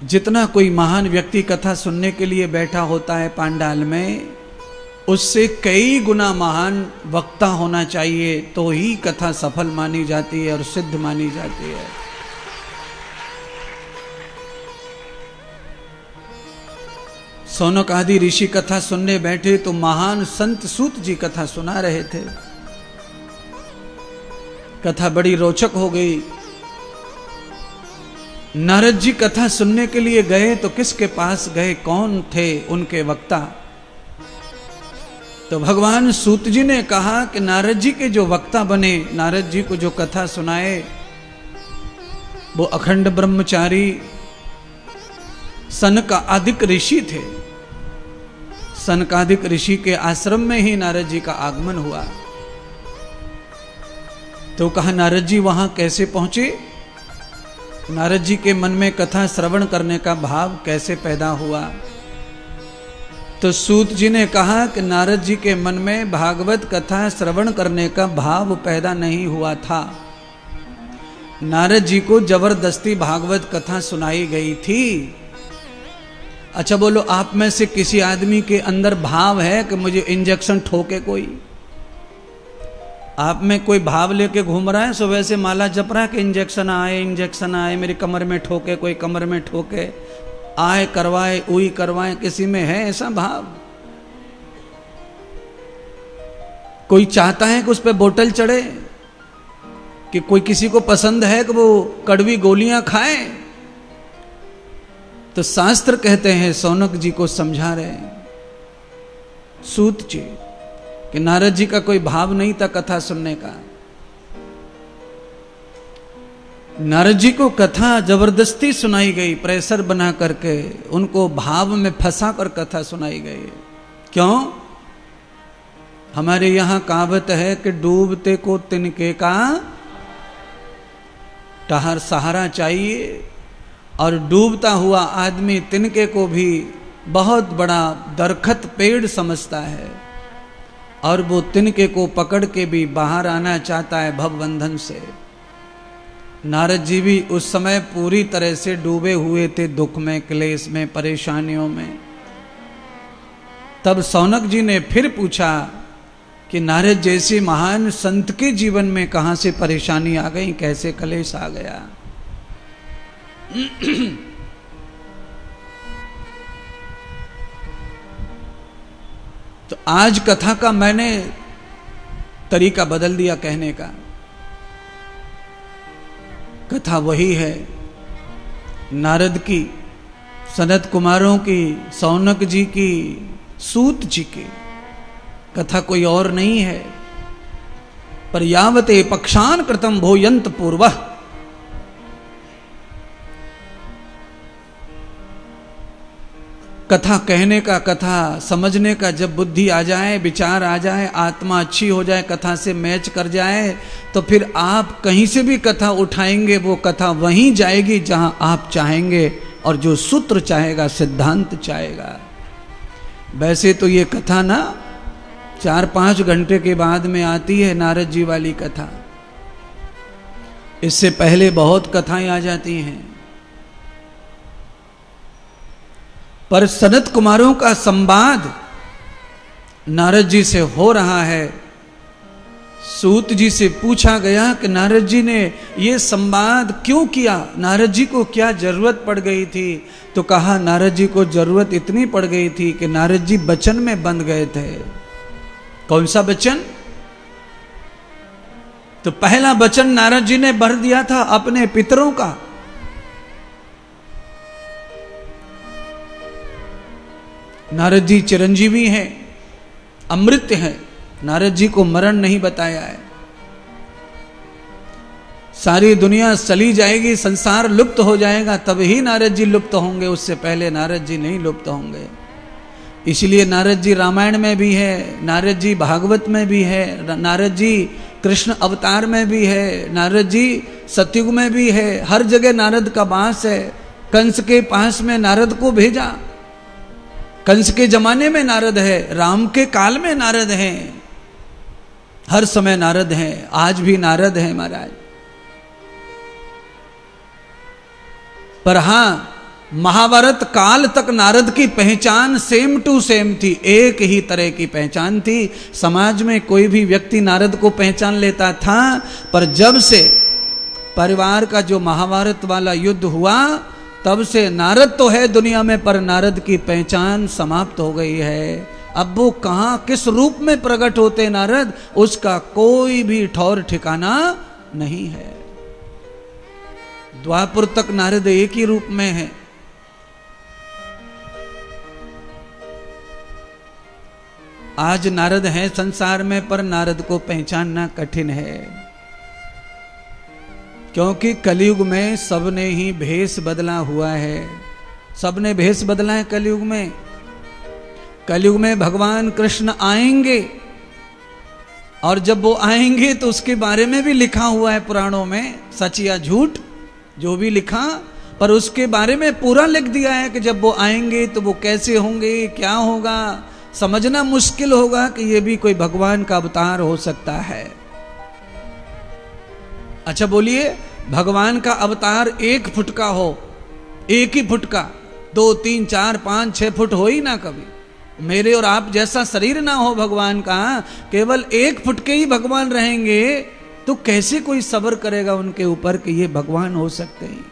जितना कोई महान व्यक्ति कथा सुनने के लिए बैठा होता है पांडाल में, उससे कई गुना महान वक्ता होना चाहिए, तो ही कथा सफल मानी जाती है और सिद्ध मानी जाती है। सौनक आदि ऋषि कथा सुनने बैठे तो महान संत सूत जी कथा सुना रहे थे। कथा बड़ी रोचक हो गई। नारद जी कथा सुनने के लिए गए तो किसके पास गए, कौन थे उनके वक्ता? तो भगवान सूत जी ने कहा कि नारद जी के जो वक्ता बने, नारद जी को जो कथा सुनाए, वो अखंड ब्रह्मचारी सनकादिक ऋषि थे। सनकादिक ऋषि के आश्रम में ही नारद जी का आगमन हुआ। तो कहा नारद जी वहां कैसे पहुंचे? नारद जी के मन में कथा श्रवण करने का भाव कैसे पैदा हुआ? तो सूत जी ने कहा कि नारद जी के मन में भागवत कथा श्रवण करने का भाव पैदा नहीं हुआ था। नारद जी को जबरदस्ती भागवत कथा सुनाई गई थी। अच्छा बोलो, आप में से किसी आदमी के अंदर भाव है कि मुझे इंजेक्शन ठोके कोई? आप में कोई भाव लेके घूम रहा है, सुबह से माला जप रहा है कि इंजेक्शन आए, मेरी कमर में ठोके, कोई कमर में ठोके, आए करवाए, उई करवाए? किसी में है ऐसा भाव? कोई चाहता है कि उस पर बोतल चढ़े? कि कोई किसी को पसंद है कि वो कड़वी गोलियां खाए? तो शास्त्र कहते हैं, सौनक जी को समझा रहे हैं सूत जी कि नारद जी का कोई भाव नहीं था कथा सुनने का। नारद जी को कथा जबरदस्ती सुनाई गई, प्रेशर बना करके उनको भाव में फंसा कर कथा सुनाई गई। क्यों? हमारे यहां कहावत है कि डूबते को तिनके का टहर सहारा चाहिए, और डूबता हुआ आदमी तिनके को भी बहुत बड़ा दरखत पेड़ समझता है, और वो तिनके को पकड़ के भी बाहर आना चाहता है भवबंधन से। नारद जी भी उस समय पूरी तरह से डूबे हुए थे, दुख में, क्लेश में, परेशानियों में। तब सौनक जी ने फिर पूछा कि नारद जैसे महान संत के जीवन में कहां से परेशानी आ गई, कैसे क्लेश आ गया? तो आज कथा का मैंने तरीका बदल दिया कहने का। कथा वही है नारद की, सनत कुमारों की, सौनक जी की, सूत जी की। कथा कोई और नहीं है। पर यावते पक्षान कृतम भोयंत पूर्वः, कथा कहने का, कथा समझने का जब बुद्धि आ जाए, विचार आ जाए, आत्मा अच्छी हो जाए, कथा से मैच कर जाए, तो फिर आप कहीं से भी कथा उठाएंगे, वो कथा वहीं जाएगी जहां आप चाहेंगे, और जो सूत्र चाहेगा, सिद्धांत चाहेगा। वैसे तो ये कथा ना 4-5 घंटे के बाद में आती है, नारद जी वाली कथा। इससे पहले बहुत कथाएं आ जाती हैं। पर सनत कुमारों का संवाद नारद जी से हो रहा है। सूत जी से पूछा गया कि नारद जी ने ये संवाद क्यों किया, नारद जी को क्या जरूरत पड़ गई थी? तो कहा नारद जी को जरूरत इतनी पड़ गई थी कि नारद जी वचन में बंध गए थे। कौन सा वचन? तो पहला वचन नारद जी ने भर दिया था अपने पितरों का। नारद जी चिरंजीवी हैं, अमृत हैं। नारद जी को मरण नहीं बताया है। सारी दुनिया चली जाएगी, संसार लुप्त हो जाएगा, तब ही नारद जी लुप्त होंगे, उससे पहले नारद जी नहीं लुप्त होंगे। इसलिए नारद जी रामायण में भी है, नारद जी भागवत में भी है, नारद जी कृष्ण अवतार में भी है, नारद जी सतयुग में भी है। हर जगह नारद का वास है। कंस के पास में नारद को भेजा, कंस के जमाने में नारद है, राम के काल में नारद है, हर समय नारद है, आज भी नारद है महाराज। पर हां, महाभारत काल तक नारद की पहचान सेम टू सेम थी, एक ही तरह की पहचान थी। समाज में कोई भी व्यक्ति नारद को पहचान लेता था, पर जब से परिवार का जो महाभारत वाला युद्ध हुआ, तब से नारद तो है दुनिया में, पर नारद की पहचान समाप्त हो गई है। अब वो कहाँ किस रूप में प्रकट होते नारद, उसका कोई भी ठौर ठिकाना नहीं है। द्वापर तक नारद एक ही रूप में है। आज नारद है संसार में, पर नारद को पहचानना कठिन है, क्योंकि कलयुग में सबने ही भेष बदला हुआ है। सबने भेष बदला है कलयुग में। कलयुग में भगवान कृष्ण आएंगे, और जब वो आएंगे तो उसके बारे में भी लिखा हुआ है पुराणों में, सच या झूठ जो भी लिखा, पर उसके बारे में पूरा लिख दिया है कि जब वो आएंगे तो वो कैसे होंगे, क्या होगा। समझना मुश्किल होगा कि ये भी कोई भगवान का अवतार हो सकता है। अच्छा बोलिए, भगवान का अवतार 1 फुट का हो, 1 ही फुट का, 2, 3, 4, 5, 6 फुट हो ही ना कभी। मेरे और आप जैसा शरीर ना हो भगवान का, केवल 1 फुट के ही भगवान रहेंगे, तो कैसे कोई सब्र करेगा उनके ऊपर कि ये भगवान हो सकते हैं,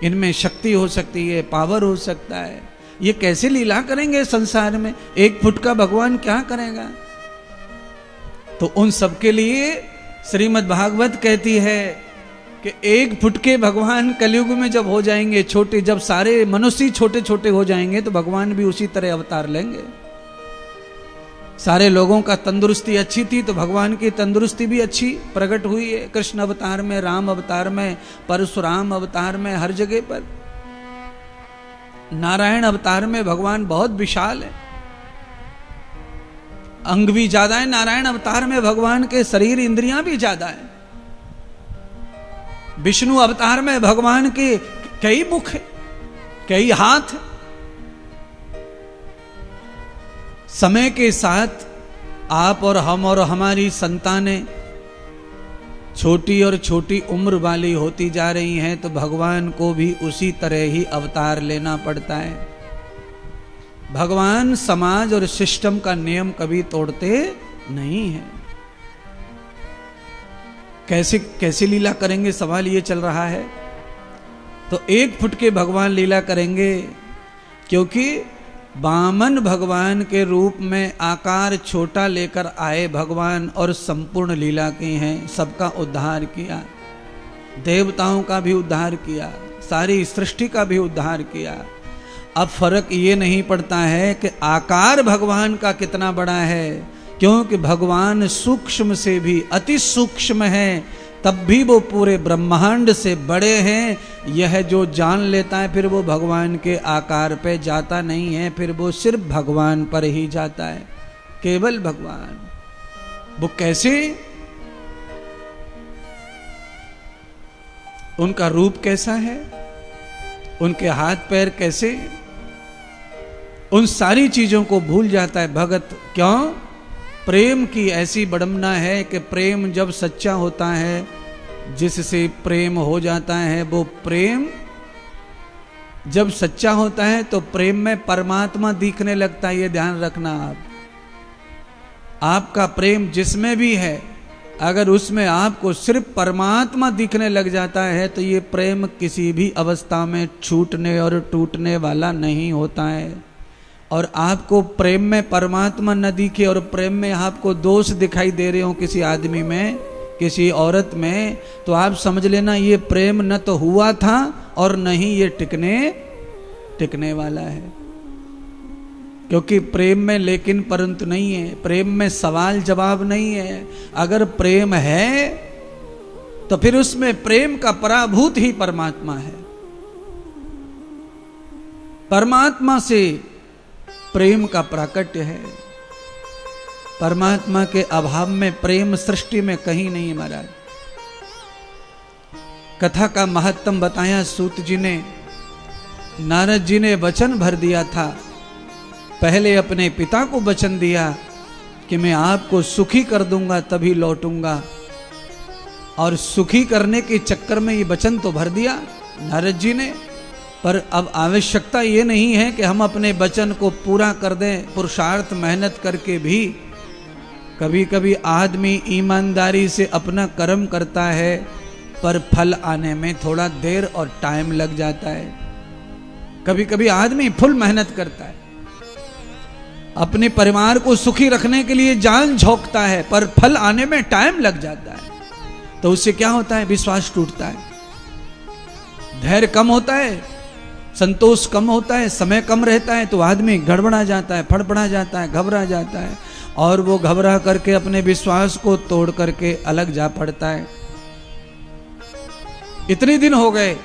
इनमें शक्ति हो सकती है, पावर हो सकता है। ये कैसे लीला करेंगे संसार में, 1 फुट का भगवान क्या करेगा। तो उन सबके लिए श्रीमद् भागवत कहती है कि 1 फुट के भगवान कलयुग में जब हो जाएंगे छोटे, जब सारे मनुष्य छोटे छोटे हो जाएंगे, तो भगवान भी उसी तरह अवतार लेंगे। सारे लोगों का तंदुरुस्ती अच्छी थी, तो भगवान की तंदुरुस्ती भी अच्छी प्रकट हुई है। कृष्ण अवतार में, राम अवतार में, परशुराम अवतार में, हर जगह पर। नारायण अवतार में भगवान बहुत विशाल है, अंग भी ज्यादा है। नारायण अवतार में भगवान के शरीर इंद्रियां भी ज्यादा है। विष्णु अवतार में भगवान के कई मुख है, कई हाथ है। समय के साथ आप और हम और हमारी संतानें छोटी और छोटी उम्र वाली होती जा रही हैं, तो भगवान को भी उसी तरह ही अवतार लेना पड़ता है। भगवान समाज और सिस्टम का नियम कभी तोड़ते नहीं है। कैसे कैसे लीला करेंगे, सवाल ये चल रहा है। तो 1 फुट के भगवान लीला करेंगे, क्योंकि वामन भगवान के रूप में आकार छोटा लेकर आए भगवान, और संपूर्ण लीला की हैं। सबका उद्धार किया, देवताओं का भी उद्धार किया, सारी सृष्टि का भी उद्धार किया। अब फर्क ये नहीं पड़ता है कि आकार भगवान का कितना बड़ा है, क्योंकि भगवान सूक्ष्म से भी अति सूक्ष्म है, तब भी वो पूरे ब्रह्मांड से बड़े हैं। यह जो जान लेता है, फिर वो भगवान के आकार पे जाता नहीं है, फिर वो सिर्फ भगवान पर ही जाता है, केवल भगवान। वो कैसे, उनका रूप कैसा है, उनके हाथ पैर कैसे, उन सारी चीजों को भूल जाता है भगत। क्यों? प्रेम की ऐसी बड़मना है कि प्रेम जब सच्चा होता है, जिससे प्रेम हो जाता है, वो प्रेम जब सच्चा होता है तो प्रेम में परमात्मा दिखने लगता है। ये ध्यान रखना आप। आपका प्रेम जिसमें भी है, अगर उसमें आपको सिर्फ परमात्मा दिखने लग जाता है, तो ये प्रेम किसी भी अवस्था में छूटने और टूटने वाला नहीं होता है। और आपको प्रेम में परमात्मा न दिखे, और प्रेम में आपको दोष दिखाई दे रहे हो किसी आदमी में, किसी औरत में, तो आप समझ लेना ये प्रेम न तो हुआ था और न ही ये टिकने वाला है। क्योंकि प्रेम में लेकिन परंतु नहीं है, प्रेम में सवाल जवाब नहीं है। अगर प्रेम है तो फिर उसमें प्रेम का पराभूत ही परमात्मा है। परमात्मा से प्रेम का प्राकट्य है। परमात्मा के अभाव में प्रेम सृष्टि में कहीं नहीं मरा। कथा का महत्तम बताया सूत जी ने। नारद जी ने वचन भर दिया था, पहले अपने पिता को वचन दिया कि मैं आपको सुखी कर दूंगा तभी लौटूंगा, और सुखी करने के चक्कर में ये वचन तो भर दिया नारद जी ने। पर अब आवश्यकता ये नहीं है कि हम अपने वचन को पूरा कर दें। पुरुषार्थ मेहनत करके भी कभी कभी आदमी ईमानदारी से अपना कर्म करता है, पर फल आने में थोड़ा देर और टाइम लग जाता है। कभी कभी आदमी फुल मेहनत करता है, अपने परिवार को सुखी रखने के लिए जान झोंकता है, पर फल आने में टाइम लग जाता है। तो उससे क्या होता है? विश्वास टूटता है, धैर्य कम होता है, संतोष कम होता है, समय कम रहता है, तो आदमी गड़बड़ा जाता है, फड़फड़ा जाता है, घबरा जाता है, और वो घबरा करके अपने विश्वास को तोड़ करके अलग जा पड़ता है। इतने दिन हो गए,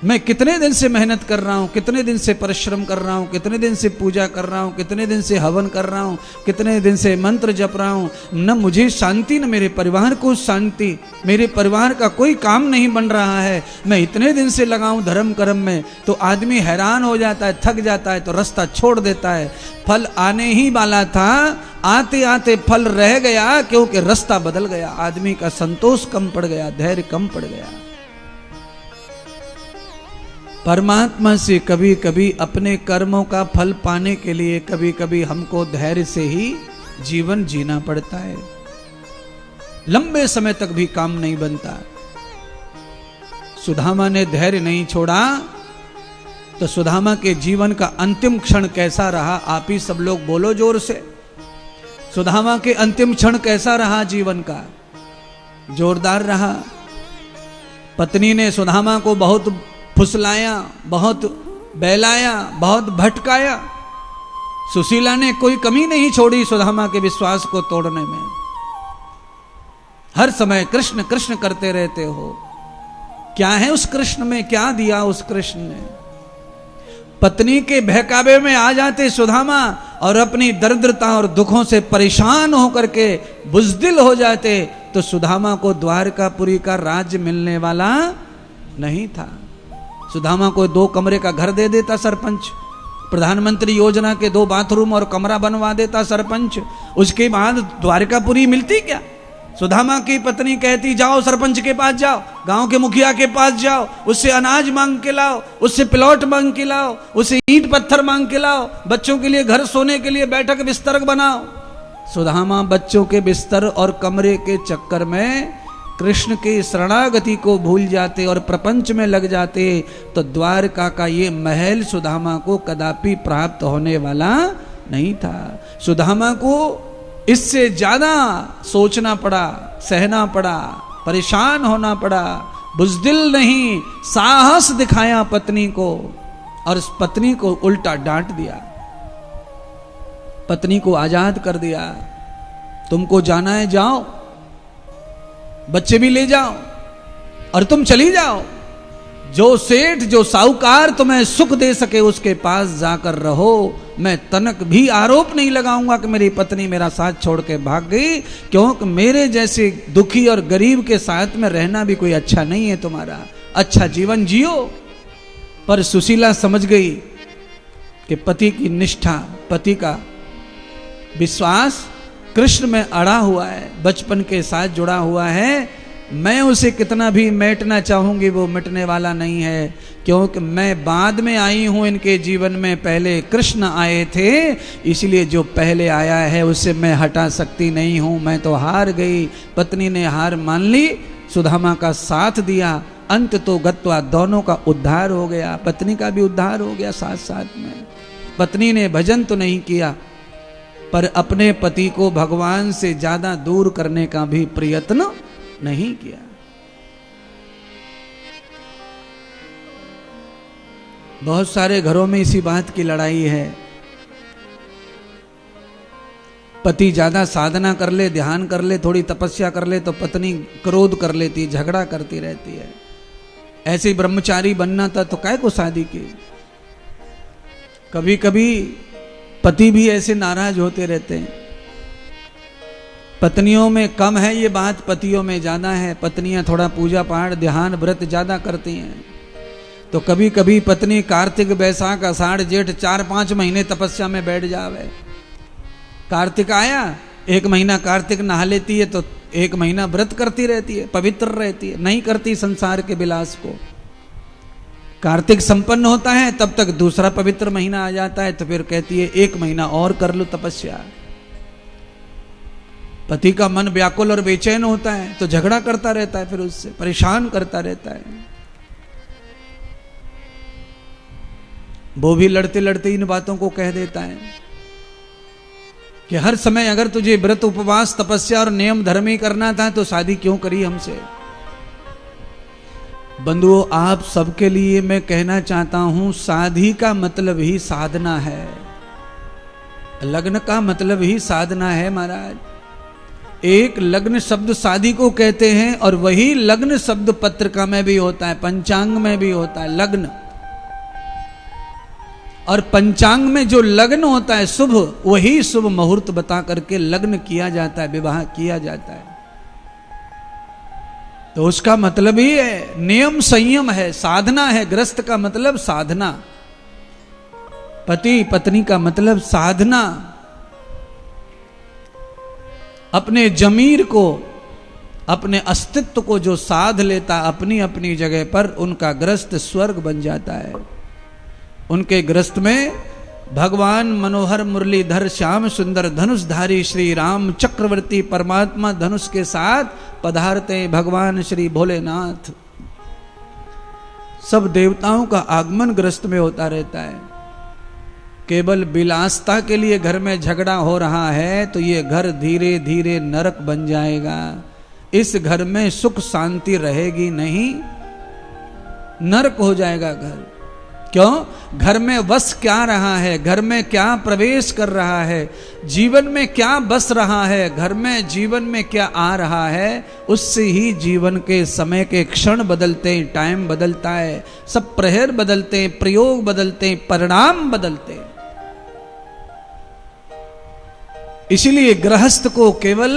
मैं कितने दिन से मेहनत कर रहा हूं, कितने दिन से परिश्रम कर रहा हूं, कितने दिन से पूजा कर रहा हूं, कितने दिन से हवन कर रहा हूं, कितने दिन से मंत्र जप रहा हूं, न मुझे शांति न मेरे परिवार को शांति, मेरे परिवार का कोई काम नहीं बन रहा है, मैं इतने दिन से लगा हूं धर्म कर्म में। तो आदमी हैरान हो जाता है, थक जाता है, तो रास्ता छोड़ देता है। फल आने ही वाला था, आते आते फल रह गया, क्योंकि रास्ता बदल गया। आदमी का संतोष कम पड़ गया, धैर्य कम पड़ गया। परमात्मा से कभी कभी अपने कर्मों का फल पाने के लिए कभी कभी हमको धैर्य से ही जीवन जीना पड़ता है। लंबे समय तक भी काम नहीं बनता। सुदामा ने धैर्य नहीं छोड़ा, तो सुदामा के जीवन का अंतिम क्षण कैसा रहा? आप ही सब लोग बोलो जोर से। सुदामा के अंतिम क्षण कैसा रहा जीवन का? जोरदार रहा। पत्नी ने सुदामा को बहुत फुसलाया, बहुत बहलाया, बहुत भटकाया। सुशीला ने कोई कमी नहीं छोड़ी सुदामा के विश्वास को तोड़ने में। हर समय कृष्ण कृष्ण करते रहते हो। क्या है उस कृष्ण में? क्या दिया उस कृष्ण ने? पत्नी के बहकावे में आ जाते सुदामा और अपनी दरिद्रता और दुखों से परेशान होकर के बुज़दिल हो जाते, तो सुदामा को द्वारकापुरी का राज्य मिलने वाला नहीं था। सुदामा को 2 कमरे का घर दे देता सरपंच, प्रधानमंत्री योजना के 2 बाथरूम और कमरा बनवा देता सरपंच, उसके बाद द्वारकापुरी मिलती क्या? सुदामा की पत्नी कहती जाओ सरपंच के पास जाओ, गांव के मुखिया के पास जाओ, उससे अनाज मांग के लाओ, उससे प्लॉट मांग के लाओ, उससे ईंट पत्थर मांग के लाओ, बच्चों के लिए घर सोने के लिए बैठक बिस्तर बनाओ। सुदामा बच्चों के बिस्तर और कमरे के चक्कर में कृष्ण के शरणागति को भूल जाते और प्रपंच में लग जाते, तो द्वारका का ये महल सुदामा को कदापि प्राप्त होने वाला नहीं था। सुदामा को इससे ज्यादा सोचना पड़ा, सहना पड़ा, परेशान होना पड़ा। बुज़दिल नहीं, साहस दिखाया पत्नी को, और उस पत्नी को उल्टा डांट दिया, पत्नी को आजाद कर दिया। तुमको जाना है जाओ, बच्चे भी ले जाओ और तुम चली जाओ। जो सेठ, जो साहूकार तुम्हें सुख दे सके उसके पास जाकर रहो। मैं तनक भी आरोप नहीं लगाऊंगा कि मेरी पत्नी मेरा साथ छोड़ के भाग गई, क्योंकि मेरे जैसे दुखी और गरीब के साथ में रहना भी कोई अच्छा नहीं है तुम्हारा। अच्छा जीवन जियो। पर सुशीला समझ गई कि पति की निष्ठा, पति का विश्वास कृष्ण में अड़ा हुआ है, बचपन के साथ जुड़ा हुआ है। मैं उसे कितना भी मेटना चाहूंगी वो मिटने वाला नहीं है, क्योंकि मैं बाद में आई हूं इनके जीवन में, पहले कृष्ण आए थे, इसलिए जो पहले आया है उसे मैं हटा सकती नहीं हूं। मैं तो हार गई। पत्नी ने हार मान ली, सुदामा का साथ दिया, अंत तो गत्वा दोनों का उद्धार हो गया। पत्नी का भी उद्धार हो गया साथ साथ में। पत्नी ने भजन तो नहीं किया, पर अपने पति को भगवान से ज्यादा दूर करने का भी प्रयत्न नहीं किया। बहुत सारे घरों में इसी बात की लड़ाई है। पति ज्यादा साधना कर ले, ध्यान कर ले, थोड़ी तपस्या कर ले, तो पत्नी क्रोध कर लेती है, झगड़ा करती रहती है। ऐसे ब्रह्मचारी बनना था तो काय को शादी की। कभी कभी पति भी ऐसे नाराज होते रहते हैं। पत्नियों में कम है ये बात, पतियों में ज्यादा है। पत्नियां थोड़ा पूजा पाठ, ध्यान, व्रत ज्यादा करती हैं। तो कभी कभी पत्नी कार्तिक, बैसाख, आषाढ़, जेठ 4-5 महीने तपस्या में बैठ जावे। कार्तिक आया, 1 महीना कार्तिक नहा लेती है, तो 1 महीना व्रत करती रहती है, पवित्र रहती है, नहीं करती संसार के विलास को। कार्तिक संपन्न होता है तब तक दूसरा पवित्र महीना आ जाता है, तो फिर कहती है 1 महीना और कर लो तपस्या। पति का मन व्याकुल और बेचैन होता है तो झगड़ा करता रहता है, फिर उससे परेशान करता रहता है। वो भी लड़ते लड़ते इन बातों को कह देता है कि हर समय अगर तुझे व्रत उपवास तपस्या और नियम धर्म ही करना था तो शादी क्यों करी हमसे। बंधुओं, आप सबके लिए मैं कहना चाहता हूं, शादी का मतलब ही साधना है, लग्न का मतलब ही साधना है महाराज। एक लग्न शब्द शादी को कहते हैं और वही लग्न शब्द पत्रिका में भी होता है, पंचांग में भी होता है लग्न। और पंचांग में जो लग्न होता है शुभ, वही शुभ मुहूर्त बता करके लग्न किया जाता है, विवाह किया जाता है। तो उसका मतलब ही है नियम संयम है, साधना है। गृहस्थ का मतलब साधना, पति पत्नी का मतलब साधना। अपने जमीर को, अपने अस्तित्व को जो साध लेता अपनी अपनी जगह पर, उनका गृहस्थ स्वर्ग बन जाता है। उनके गृहस्थ में भगवान मनोहर मुरलीधर श्याम सुंदर धनुषधारी श्री राम चक्रवर्ती परमात्मा धनुष के साथ पधारते भगवान श्री भोलेनाथ। सब देवताओं का आगमन गृहस्थ में होता रहता है। केवल विलासता के लिए घर में झगड़ा हो रहा है तो ये घर धीरे धीरे नरक बन जाएगा। इस घर में सुख शांति रहेगी नहीं, नरक हो जाएगा घर। क्यों? घर में बस क्या रहा है, घर में क्या प्रवेश कर रहा है, जीवन में क्या बस रहा है, घर में जीवन में क्या आ रहा है, उससे ही जीवन के समय के क्षण बदलते हैं, टाइम बदलता है, सब प्रहर बदलते हैं, प्रयोग बदलते हैं, परिणाम बदलते हैं। इसीलिए गृहस्थ को केवल